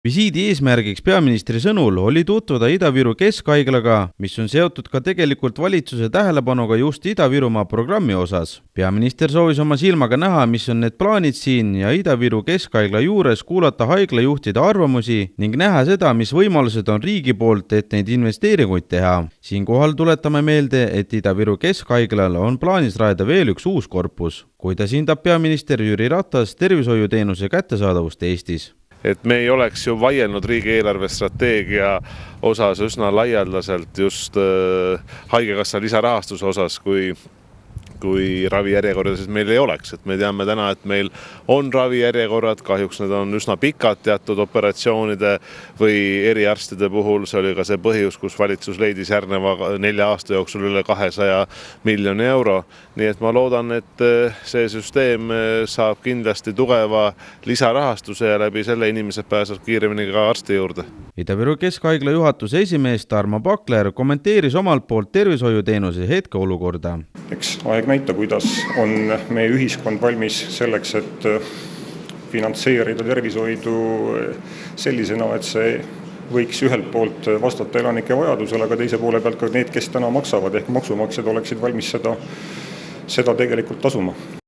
Visiidi eesmärgiks peaministri sõnul oli tutvuda Ida-Viru Keskhaiglaga, mis on seotud ka tegelikult valitsuse tähelepanuga just Ida-Virumaa programmi osas. Peaminister soovis oma silmaga näha, mis on need plaanid siin ja Ida-Viru Keskhaigla juures kuulata haiglajuhtide arvamusi ning näha seda, mis võimalused on riigi poolt, et neid investeeringuid teha. Siinkohal tuletame meelde, et Ida-Viru Keskhaiglal on plaanis rajada veel üks uus korpus, kuidas hindab peaminister Jüri Ratas tervishoiuteenuse kättesaadavust Eestis. Et me ei oleks ju vaielnud riigieelarve strateegia osas üsna laialdaselt just haigekassa lisarahastuse osas, kui ravijärjekorrades meil ei oleks. Et me teame täna, et meil on ravijärjekorrad, kahjuks need on üsna pikad teatud operatsioonide või eriarstide puhul. See oli ka see põhjus, kus valitsus leidis järgneva 4 aasta jooksul üle 200 miljoni euro. Nii et ma loodan, et see süsteem saab kindlasti tugeva lisarahastuse ja läbi selle inimesed pääsevad kiiremini ka arsti juurde. Ida-Viru Keskhaigla juhatuse esimees Tarmo Pakler kommenteeris omalt poolt tervishoiuteenuse hetkeolukorda. Eks aeg näita, kuidas on meie ühiskond valmis selleks, et finantseerida tervishoidu sellisena, et see võiks ühelt poolt vastata elanike vajadusele, aga teise poole pealt ka need, kes täna maksavad ehk maksumaksjad oleksid valmis seda tegelikult tasuma.